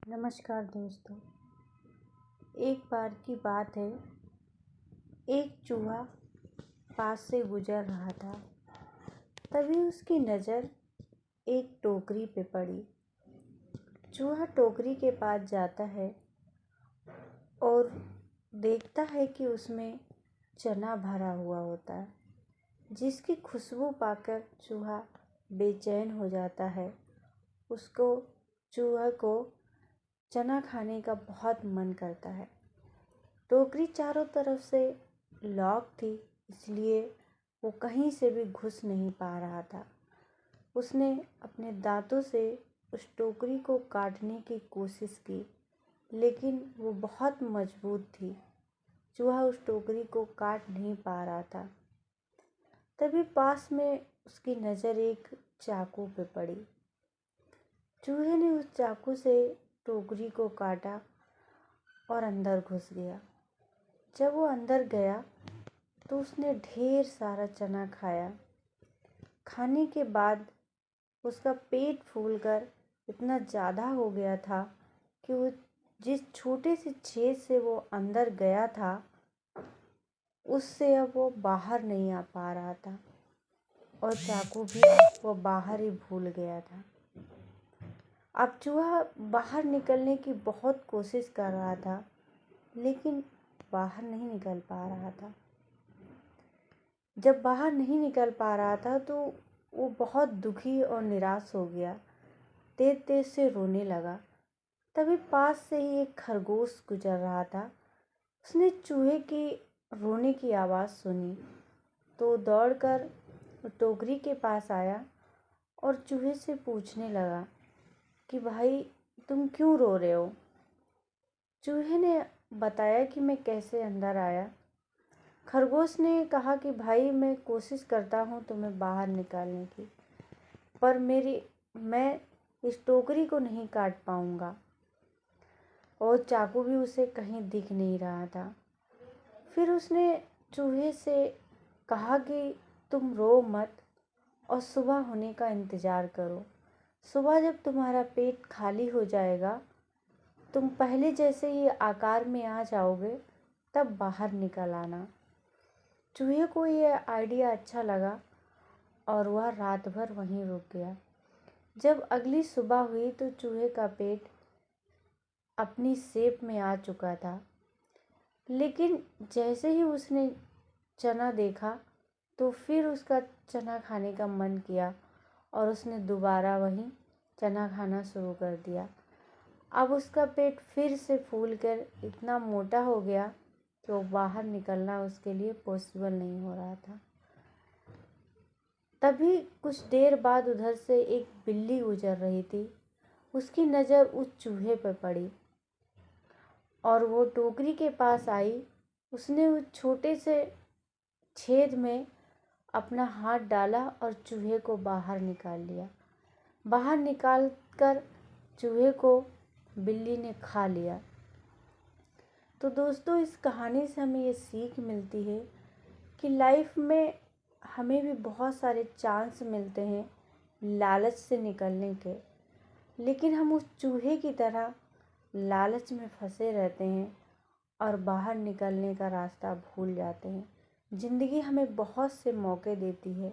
नमस्कार दोस्तों। एक बार की बात है, एक चूहा पास से गुजर रहा था। तभी उसकी नज़र एक टोकरी पे पड़ी। चूहा टोकरी के पास जाता है और देखता है कि उसमें चना भरा हुआ होता है, जिसकी खुशबू पाकर चूहा बेचैन हो जाता है। चूहा को चना खाने का बहुत मन करता है। टोकरी चारों तरफ से लॉक थी, इसलिए वो कहीं से भी घुस नहीं पा रहा था। उसने अपने दांतों से उस टोकरी को काटने की कोशिश की, लेकिन वो बहुत मजबूत थी। चूहा उस टोकरी को काट नहीं पा रहा था। तभी पास में उसकी नज़र एक चाकू पे पड़ी। चूहे ने उस चाकू से टोकरी को काटा और अंदर घुस गया। जब वो अंदर गया तो उसने ढेर सारा चना खाया। खाने के बाद उसका पेट फूलकर इतना ज़्यादा हो गया था कि वो जिस छोटे से छेद से वो अंदर गया था, उससे अब वो बाहर नहीं आ पा रहा था और चाकू भी वो बाहर ही भूल गया था। अब चूहा बाहर निकलने की बहुत कोशिश कर रहा था, लेकिन बाहर नहीं निकल पा रहा था। जब बाहर नहीं निकल पा रहा था तो वो बहुत दुखी और निराश हो गया। तेज तेज से रोने लगा। तभी पास से ही एक खरगोश गुजर रहा था। उसने चूहे की रोने की आवाज़ सुनी तो दौड़कर टोकरी के पास आया और चूहे से पूछने लगा कि भाई, तुम क्यों रो रहे हो? चूहे ने बताया कि मैं कैसे अंदर आया। खरगोश ने कहा कि भाई, मैं कोशिश करता हूँ तुम्हें बाहर निकालने की, पर मैं इस टोकरी को नहीं काट पाऊँगा। और चाकू भी उसे कहीं दिख नहीं रहा था। फिर उसने चूहे से कहा कि तुम रो मत और सुबह होने का इंतज़ार करो। सुबह जब तुम्हारा पेट खाली हो जाएगा, तुम पहले जैसे ही आकार में आ जाओगे, तब बाहर निकल आना। चूहे को यह आइडिया अच्छा लगा और वह रात भर वहीं रुक गया। जब अगली सुबह हुई तो चूहे का पेट अपनी शेप में आ चुका था, लेकिन जैसे ही उसने चना देखा तो फिर उसका चना खाने का मन किया और उसने दोबारा वही चना खाना शुरू कर दिया। अब उसका पेट फिर से फूलकर इतना मोटा हो गया कि वो बाहर निकलना उसके लिए पॉसिबल नहीं हो रहा था। तभी कुछ देर बाद उधर से एक बिल्ली गुजर रही थी। उसकी नज़र उस चूहे पर पड़ी और वो टोकरी के पास आई। उसने उस छोटे से छेद में अपना हाथ डाला और चूहे को बाहर निकाल लिया। बाहर निकाल कर चूहे को बिल्ली ने खा लिया। तो दोस्तों, इस कहानी से हमें ये सीख मिलती है कि लाइफ में हमें भी बहुत सारे चांस मिलते हैं लालच से निकलने के, लेकिन हम उस चूहे की तरह लालच में फंसे रहते हैं और बाहर निकलने का रास्ता भूल जाते हैं। ज़िंदगी हमें बहुत से मौके देती है,